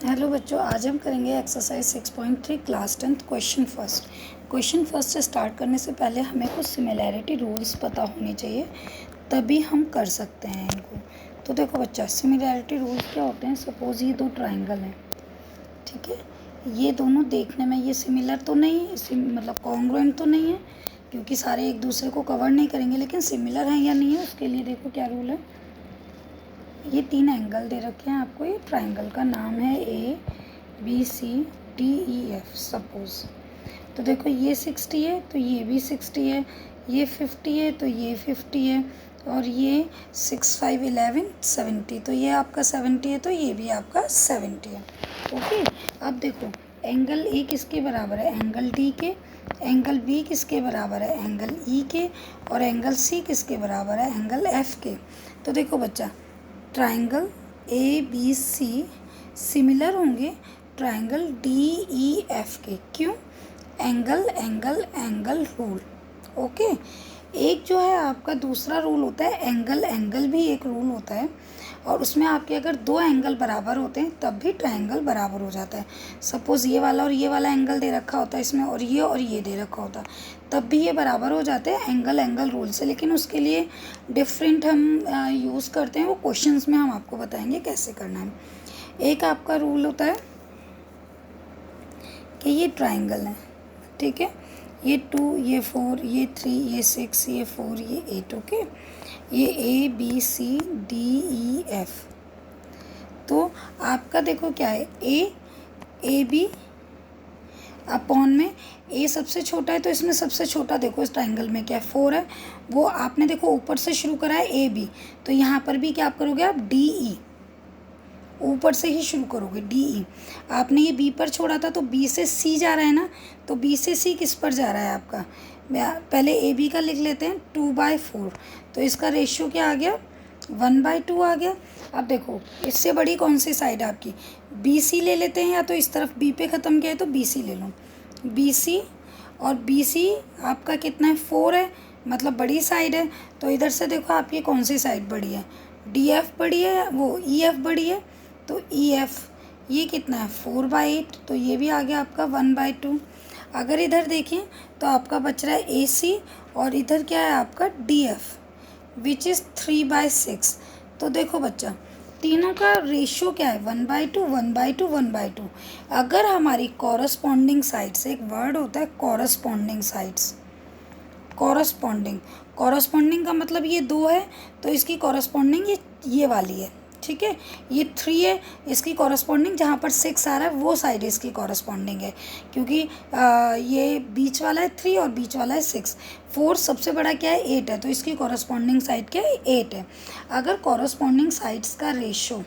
Hello बच्चों, आज हम करेंगे exercise 6.3 class 10th question first से स्टार्ट करने से पहले हमें कुछ सिमिलैरिटी रूल्स पता होने चाहिए, तभी हम कर सकते हैं इनको। तो देखो बच्चा, सिमिलैरिटी रूल्स क्या होते हैं। सपोज़ ये दो ट्राइंगल हैं, ठीक है। ये दोनों देखने में ये सिमिलर तो नहीं है, मतलब कॉन्ग्रुएंट तो नहीं है, क्योंकि सारे एक दूसरे को कवर नहीं करेंगे, लेकिन सिमिलर हैं या नहीं है उसके लिए देखो क्या रूल है। ये तीन एंगल दे रखे हैं आपको, ये ट्राइंगल का नाम है ABCDEF सपोज। तो देखो ये 60 है तो ये भी 60 है, ये 50 है तो ये 50 है, और ये 6 5 11 70, तो ये आपका 70 है तो ये भी आपका 70 है। ओके, अब देखो एंगल ए किसके बराबर है, एंगल डी के। एंगल बी किसके बराबर है, एंगल ई के। और एंगल सी किसके बराबर है, एंगल एफ के। तो देखो बच्चा, ट्राइंगल ABC सिमिलर होंगे ट्राइंगल DEF के। क्यों, angle angle angle rule. Okay, एक जो है आपका दूसरा रूल होता है एंगल एंगल भी एक रूल होता है, और उसमें आपके अगर दो एंगल बराबर होते हैं तब भी ट्राइंगल बराबर हो जाता है। सपोज़ ये वाला और ये वाला एंगल दे रखा होता है इसमें, और ये दे रखा होता है, तब भी ये बराबर हो जाते हैं एंगल एंगल रूल से। लेकिन उसके लिए डिफरेंट हम यूज़ करते हैं, वो क्वेश्चंस में हम आपको बताएंगे कैसे करना है। एक आपका रूल होता है कि ये ट्राइंगल है, ठीक है, ये 2 ये 4 ये 3 ये 6 ये 4 ये 8। ओके, ये ABCDEF। तो आपका देखो क्या है, AB अपॉन में ए सबसे छोटा है, तो इसमें सबसे छोटा देखो इस ट्राइंगल में क्या है, 4 है। वो आपने देखो ऊपर से शुरू करा है AB, तो यहाँ पर भी क्या आप करोगे, आप DE ऊपर से ही शुरू करोगे, DE। आपने ये B पर छोड़ा था तो B से C जा रहा है ना, तो B से C किस पर जा रहा है आपका, पहले AB का लिख लेते हैं 2/4, तो इसका रेशियो क्या आ गया, 1/2 आ गया। अब देखो इससे बड़ी कौन सी साइड आपकी, BC ले लेते हैं, या तो इस तरफ B पे ख़त्म किया है तो BC ले लो, BC। और BC आपका कितना है, 4 है, मतलब बड़ी साइड है। तो इधर से देखो आपकी कौन सी साइड बड़ी है, DF बड़ी है, वो EF बड़ी है, तो EF ये कितना है 4/8, तो ये भी आ गया आपका 1/2। अगर इधर देखें तो आपका बच रहा है AC, और इधर क्या है आपका DF विच इज़ 3/6। तो देखो बच्चा, तीनों का रेशियो क्या है, 1/2 1/2 1/2। अगर हमारी कॉरस्पॉन्डिंग साइड्स, एक वर्ड होता है कॉरस्पॉन्डिंग साइड्स, कॉरस्पॉन्डिंग का मतलब ये 2 है तो इसकी कॉरस्पॉन्डिंग ये वाली है, ठीक है। ये 3 है, इसकी कॉरस्पॉन्डिंग जहाँ पर 6 आ रहा है वो साइड इसकी कॉरस्पॉन्डिंग है, क्योंकि ये बीच वाला है 3 और बीच वाला है 6। 4 सबसे बड़ा क्या है, 8 है, तो इसकी कॉरस्पॉन्डिंग साइड क्या है, 8 है। अगर कॉरस्पॉन्डिंग साइड्स का रेशो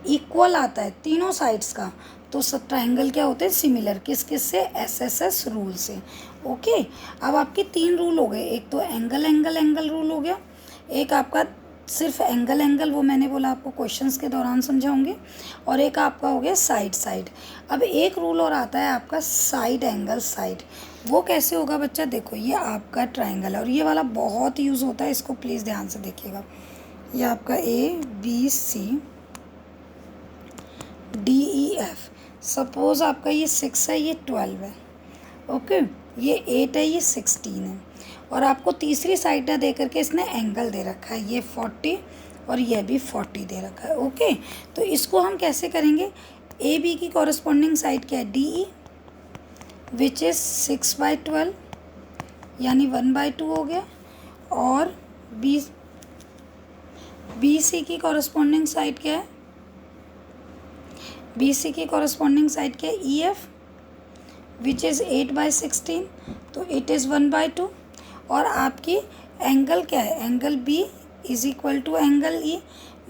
इक्वल आता है तीनों साइड्स का, तो सब ट्राइंगल क्या होते हैं, सिमिलर। किस किस से, SSS रूल से। ओके, अब आपके 3 रूल हो गए, एक तो एंगल एंगल एंगल रूल हो गया, एक आपका सिर्फ एंगल एंगल, वो मैंने बोला आपको क्वेश्चंस के दौरान समझाऊंगी, और एक आपका हो गया साइड साइड। अब एक रूल और आता है आपका साइड एंगल साइड। वो कैसे होगा बच्चा, देखो ये आपका ट्राइंगल है और ये वाला बहुत यूज़ होता है, इसको प्लीज़ ध्यान से देखिएगा। ये आपका ABCDEF। सपोज़ आपका ये 6 है, ये 12 है, ओके, ये 8 है, ये 16 है, और आपको तीसरी साइड दे करके इसने एंगल दे रखा है, ये 40 और ये भी 40 दे रखा है। ओके, तो इसको हम कैसे करेंगे, AB की कॉरस्पॉन्डिंग साइड क्या है, DE विच इज़ 6/12 यानी 1/2 हो गया, और BC की कॉरस्पॉन्डिंग साइड क्या है, BC की कॉरस्पॉन्डिंग साइड क्या है, EF विच इज़ 8/16, तो इट इज़ 1/2। और आपकी एंगल क्या है, angle B is equal to angle E,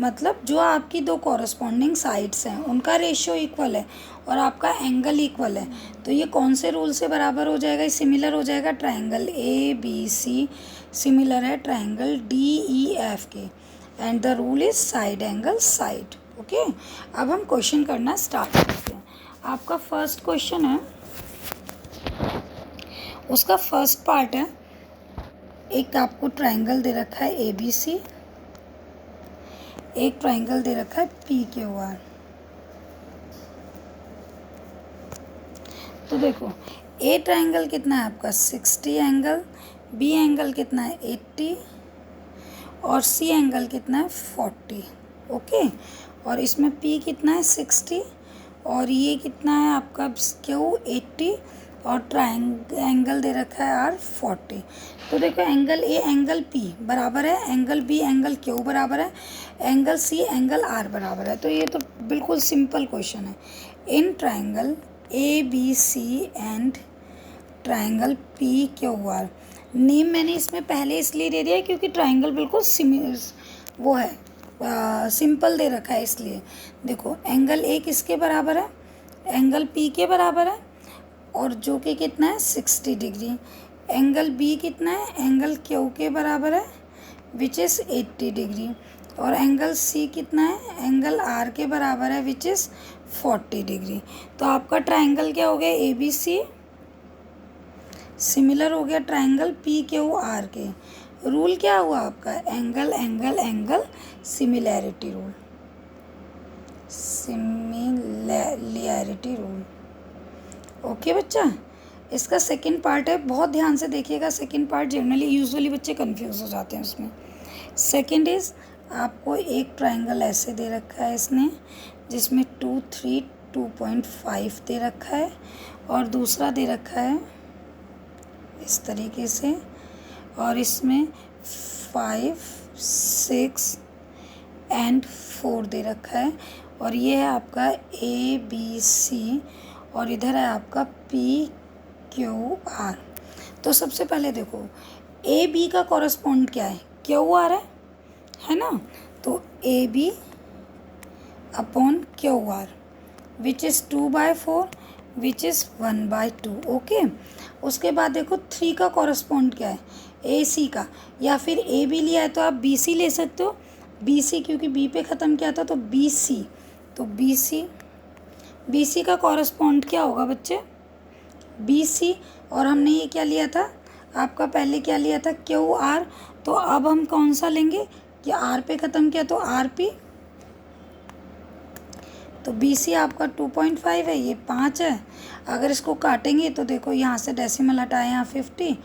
मतलब जो आपकी दो कॉरस्पॉन्डिंग साइड्स हैं उनका रेशियो इक्वल है और आपका एंगल इक्वल है, तो ये कौन से रूल से बराबर हो जाएगा, सिमिलर हो जाएगा, ट्राइंगल ABC सिमिलर है ट्राइंगल DEF के, and the rule is side angle side. Okay, अब हम क्वेश्चन करना स्टार्ट करते हैं। आपका फर्स्ट क्वेश्चन है, उसका फर्स्ट पार्ट है, एक आपको ट्राइंगल दे रखा है ABC, एक ट्राइंगल दे रखा है PQR। तो देखो ए ट्राइंगल कितना है आपका 60 एंगल, बी एंगल कितना है 80 और सी एंगल कितना है 40। ओके, और इसमें पी कितना है 60 और ये कितना है आपका क्यू 80 और एंगल दे रखा है आर 40। तो देखो एंगल ए एंगल पी बराबर है, एंगल बी एंगल क्यू बराबर है, एंगल सी एंगल आर बराबर है। तो ये तो बिल्कुल सिंपल क्वेश्चन है। In triangle A B C and triangle P Q R, name मैंने इसमें पहले इसलिए दे दिया है क्योंकि ट्राइंगल बिल्कुल वो है सिंपल दे रखा है, इसलिए देखो एंगल ए किसके बराबर है, एंगल पी के बराबर है और जो कि कितना है 60 डिग्री। एंगल बी कितना है, एंगल क्यू के बराबर है विच इज़ 80 डिग्री और एंगल सी कितना है, एंगल आर के बराबर है विच इज़ 40 डिग्री। तो आपका ट्राइंगल क्या हो गया ए बी सी सिमिलर हो गया ट्राइंगल पी क्यू आर के। रूल क्या हुआ आपका, angle angle angle similarity rule, similarity rule. Okay बच्चा, इसका सेकंड पार्ट है, बहुत ध्यान से देखिएगा। सेकंड पार्ट जनरली यूजुअली बच्चे कंफ्यूज हो जाते हैं उसमें। सेकंड इज़ आपको एक ट्राइंगल ऐसे दे रखा है इसने जिसमें 2 3 2.5 दे रखा है और दूसरा दे रखा है इस तरीके से और इसमें 5 6 एंड 4 दे रखा है और ये है आपका ए बी सी और इधर है आपका पी क्यू आर। तो सबसे पहले देखो ए बी का कॉरस्पॉन्ड क्या है, क्यू आर है ना। तो A B upon Q R which is 2/4 which is 1/2। Okay, उसके बाद देखो 3 का कॉरस्पॉन्ड क्या है, ए सी का, या फिर ए बी लिया है तो आप बी सी ले सकते हो, बी सी क्योंकि बी पे ख़त्म किया था तो बी सी। तो बी सी का कॉरस्पॉन्ड क्या होगा बच्चे, बी सी। और हमने ये क्या लिया था आपका, पहले क्या लिया था क्यू आर। तो अब हम कौन सा लेंगे कि आर पे ख़त्म किया तो आर पी। तो बी सी आपका 2.5 है, ये 5 है। अगर इसको काटेंगे तो देखो यहाँ से डेसिमल हटाए, यहाँ 50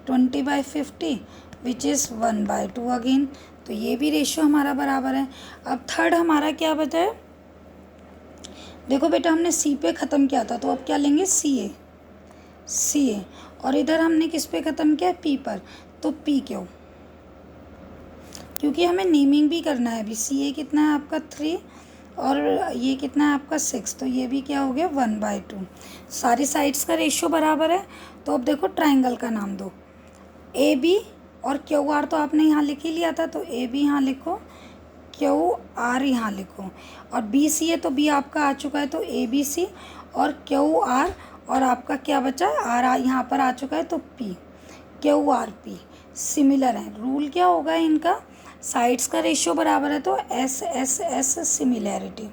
20/50 विच इज़ 1/2 अगेन। तो ये भी रेशियो हमारा बराबर है। अब थर्ड हमारा क्या बचा है, देखो बेटा हमने सी पे ख़त्म किया था तो अब क्या लेंगे सी ए और इधर हमने किस पे ख़त्म किया पी पर, तो पी क्यू, क्योंकि हमें नेमिंग भी करना है अभी। सी ए कितना है आपका 3 और ये कितना है आपका 6, तो ये भी क्या हो गया 1/2। सारी साइड्स का रेशियो बराबर है। तो अब देखो ट्राइंगल का नाम दो, ए बी और क्यू आर तो आपने यहाँ लिख ही लिया था, तो ए बी यहाँ लिखो, क्यू आर यहाँ लिखो और बी सी है तो बी आपका आ चुका है तो ए बी सी और क्यू आर और आपका क्या बचा है आर यहाँ पर आ चुका है तो P Q R P similar है। रूल क्या होगा इनका, साइड्स का रेशियो बराबर है तो S S S similarity.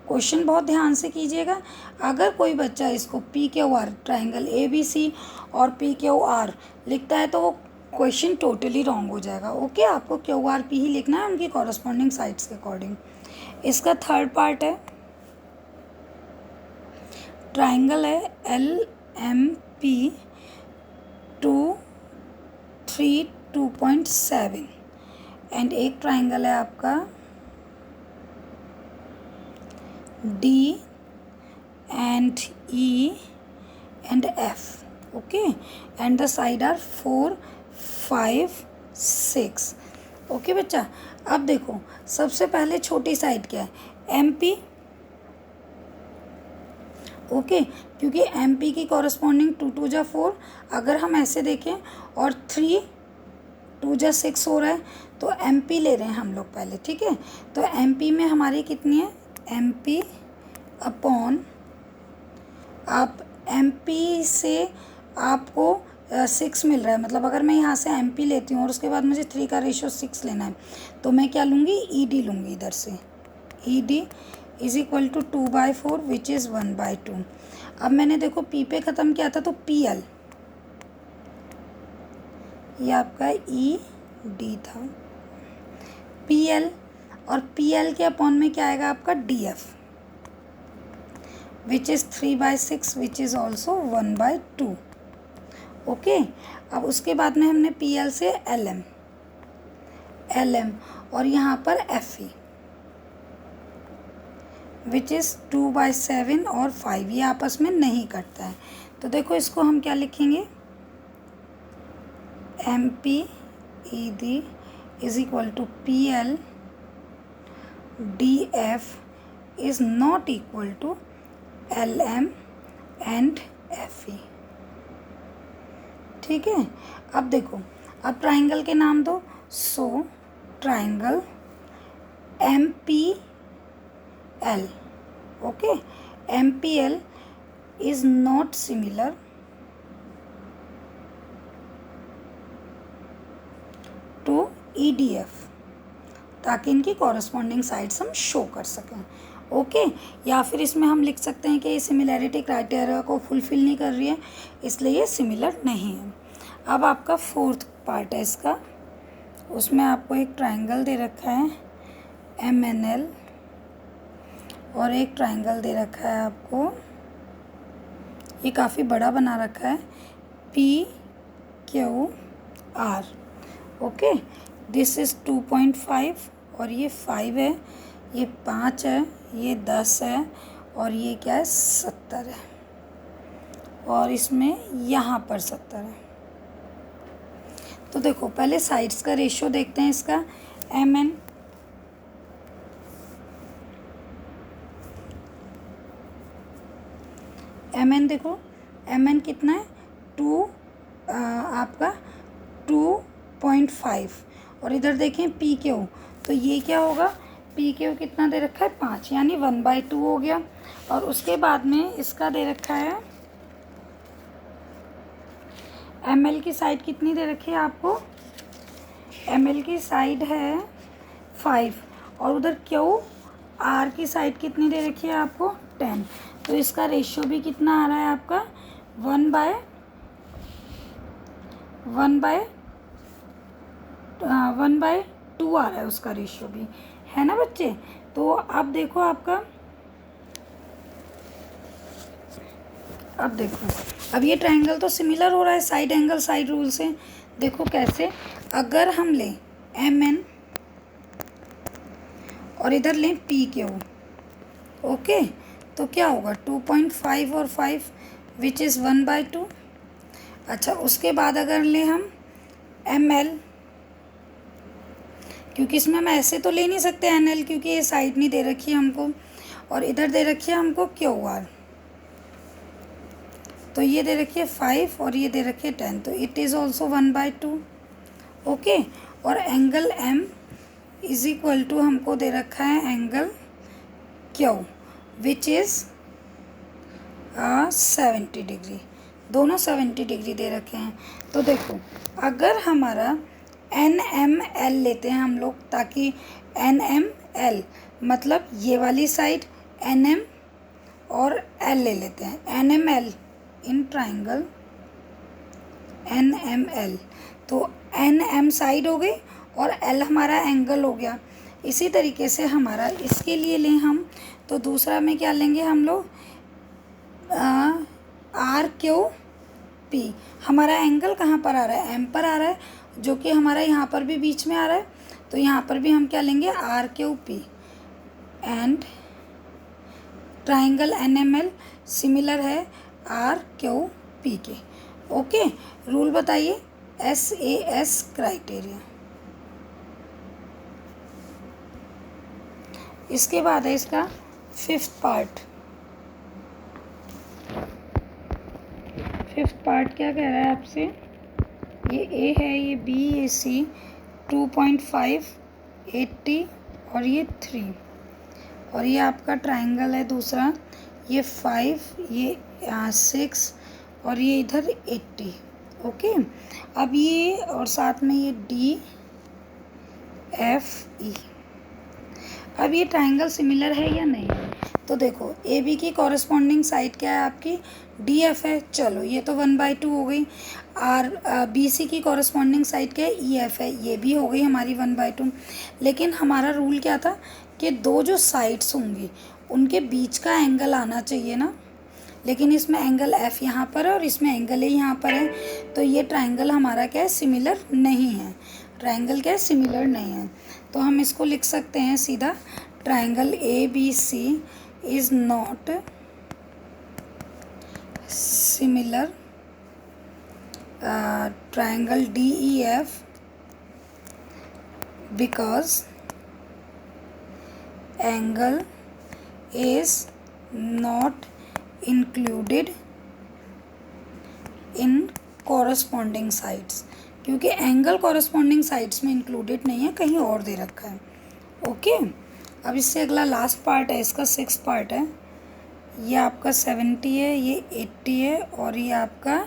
Question बहुत ध्यान से कीजिएगा। अगर कोई बच्चा इसको P Q R triangle A B C और पी क्यू आर लिखता है तो वो क्वेश्चन टोटली रॉन्ग हो जाएगा। ओके, आपको क्यू आर पी ही लिखना है उनकी कॉरस्पॉन्डिंग साइड्स के अकॉर्डिंग। इसका थर्ड पार्ट है, ट्राइंगल है एल एम पी 2 3 2.7 एंड एक ट्राइंगल है आपका D and E and F. Okay, and the side are 4 5 6। Okay बच्चा, अब देखो सबसे पहले छोटी साइड क्या है एम पी। ओके, क्योंकि एम पी की कॉरस्पॉन्डिंग 2 2 जा 4, अगर हम ऐसे देखें और 3 2 जा 6 हो रहा है तो एम पी ले रहे हैं हम लोग पहले। ठीक है, तो एम पी में हमारी कितनी है एम पी अपॉन, आप एम पी से आपको 6 मिल रहा है, मतलब अगर मैं यहाँ से एम पी लेती हूँ और उसके बाद मुझे 3 का रेशियो 6 लेना है तो मैं क्या लूँगी ई डी लूँगी इधर से। E D is equal to 2/4 which is 1/2। अब मैंने देखो पी पे ख़त्म किया था तो पी एल, ये आपका ई डी था पी एल, और पी एल के अपॉन में क्या आएगा आपका D F which is 3/6 which is also 1/2। Okay, अब उसके बाद में हमने PL से LM और यहाँ पर FE विच इज़ 2/7 और 5, ये आपस में नहीं कटता है। तो देखो इसको हम क्या लिखेंगे, MPED is equal to PL DF is not equal to LM and FE। ठीक है, अब देखो, अब ट्राइंगल के नाम दो। So triangle MPL, okay, MPL is not similar to EDF, ताकि इनकी कॉरस्पॉन्डिंग साइड्स हम शो कर सकें। ओके, या फिर इसमें हम लिख सकते हैं कि ये सिमिलैरिटी क्राइटेरिया को फुलफिल नहीं कर रही है, इसलिए ये सिमिलर नहीं है। अब आपका फोर्थ पार्ट है इसका, उसमें आपको एक ट्राइंगल दे रखा है MNL और एक ट्राइंगल दे रखा है आपको, ये काफ़ी बड़ा बना रखा है, PQR। ओके, दिस इज़ 2.5 और ये 5 है, ये 5 है, ये 10 है और ये क्या है 70 है, और इसमें यहाँ पर 70 है। तो देखो पहले साइड्स का रेशियो देखते हैं इसका, MN देखो, MN कितना है, आपका 2.5 और इधर देखें PQ, तो ये क्या होगा, PQ कितना दे रखा है 5, यानी 1/2 हो गया। और उसके बाद में इसका दे रखा है ML की साइड कितनी दे रखी है आपको, ML की साइड है 5 और उधर QR की साइड कितनी दे रखी है आपको 10। तो इसका रेशियो भी कितना आ रहा है आपका 1/2 आ रहा है, उसका रेशियो भी है ना बच्चे। तो अब देखो आपका, अब देखो, अब ये ट्रायंगल तो सिमिलर हो रहा है साइड एंगल साइड रूल से। देखो कैसे, अगर हम लें MN और इधर लें PQ, ओके, तो क्या होगा 2.5 और 5 विच इज़ 1/2। अच्छा, उसके बाद अगर लें हम ML, क्योंकि इसमें हम ऐसे तो ले नहीं सकते NL, क्योंकि ये साइड नहीं दे रखी है हमको, और इधर दे रखी है हमको QR, तो ये दे रखी है 5 और ये दे रखी है 10, तो इट इज़ ऑल्सो 1/2। ओके, और angle M is equal to हमको दे रखा है angle Q which is 70 degree, दोनों 70 डिग्री दे रखे हैं। तो देखो, अगर हमारा NML लेते हैं हम लोग, ताकि NML मतलब ये वाली साइड NM और L ले लेते हैं, NML इन ट्राइंगल NML, तो NM साइड हो गई और L हमारा एंगल हो गया। इसी तरीके से हमारा इसके लिए लें हम, तो दूसरा में क्या लेंगे हम लोग, RQP, हमारा एंगल कहाँ पर आ रहा है, M पर आ रहा है, जो कि हमारा यहाँ पर भी बीच में आ रहा है, तो यहाँ पर भी हम क्या लेंगे RQP, and triangle NML similar है RQP के। ओके, रूल बताइए, SAS क्राइटेरिया। इसके बाद है इसका फिफ्थ पार्ट क्या कह रहा है आपसे, ये A है, ये B, ये C, 2.5, 80 और ये 3, और ये आपका ट्राइंगल है दूसरा, ये 5, ये 6 और ये इधर 80। ओके, अब ये और साथ में ये DFE, अब ये ट्राइंगल सिमिलर है या नहीं, तो देखो AB की कॉरस्पॉन्डिंग साइड क्या है आपकी, DF है, चलो ये तो 1/2 हो गई। BC की कॉरस्पॉन्डिंग साइड क्या है, EF है, ये भी हो गई हमारी 1/2। लेकिन हमारा रूल क्या था कि दो जो साइड्स होंगी उनके बीच का एंगल आना चाहिए ना, लेकिन इसमें एंगल एफ यहाँ पर है और इसमें एंगल ए यहाँ पर है, तो ये ट्राइंगल हमारा क्या है, सिमिलर नहीं है। ट्राइंगल क्या है, सिमिलर नहीं है। तो हम इसको लिख सकते हैं सीधा, triangle A B C is not similar triangle DEF because angle is not included in corresponding sides, क्योंकि एंगल corresponding sides में इंक्लूडेड नहीं है, कहीं और दे रखा है। ओके, अब इससे अगला लास्ट पार्ट है, इसका 6 पार्ट है। ये आपका 70 है, ये 80 है और ये आपका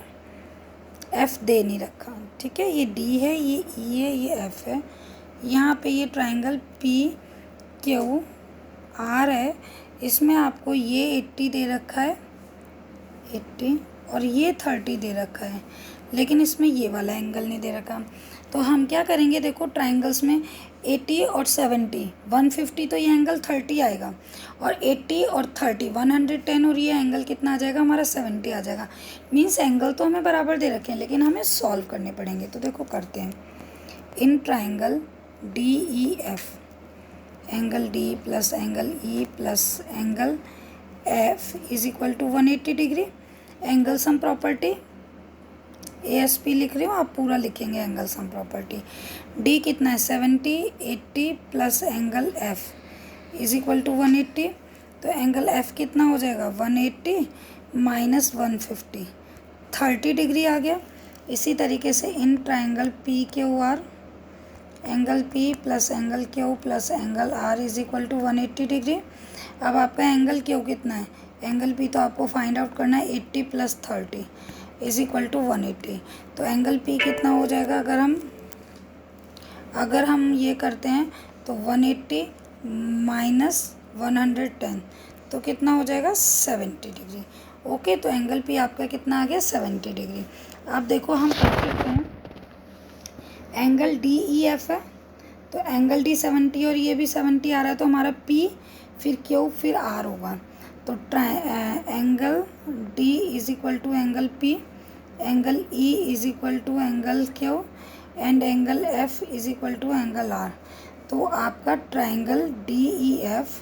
एफ़ दे नहीं रखा, ठीक है। ये डी है, ये ई है, ये एफ़ है। यहाँ पे ये ट्राइंगल पी क्यू आर है, इसमें आपको ये 80 दे रखा है, 80 और ये 30 दे रखा है, लेकिन इसमें ये वाला एंगल नहीं दे रखा। तो हम क्या करेंगे, देखो ट्राइंगल्स में 80 और 70 150, तो ये एंगल 30 आएगा, और 80 और 30 110, और ये एंगल कितना आ जाएगा हमारा 70 आ जाएगा। मीन्स एंगल तो हमें बराबर दे रखे हैं, लेकिन हमें सॉल्व करने पड़ेंगे। तो देखो करते हैं। In triangle D E F angle D plus angle E plus angle F is equal to 180 degree. Angle sum property ASP लिख रही हूँ, आप पूरा लिखेंगे एंगल सम प्रॉपर्टी। डी कितना है 70, 80 plus angle F is equal to 180। तो angle F कितना हो जाएगा 180 माइनस 150, 30 डिग्री आ गया। इसी तरीके से in triangle P Q R angle P plus angle Q plus angle R is equal to 180 degree. अब आपका एंगल क्यू कितना है, एंगल पी तो आपको फाइंड आउट करना है 80 प्लस 30 इज इक्वल टू 180। तो एंगल पी कितना हो जाएगा, अगर हम ये करते हैं तो 180 माइनस 110, तो कितना हो जाएगा 70 डिग्री। ओके, तो एंगल पी आपका कितना आ गया 70 डिग्री। अब देखो हम कर सकते हैं, एंगल डी ई एफ है, तो एंगल डी 70 और ये भी 70 आ रहा है, तो हमारा पी फिर क्यू फिर आर होगा। तो angle D is equal to angle P, angle E is equal to angle Q and angle F is equal to angle R. तो आपका ट्राइंगल डी ई एफ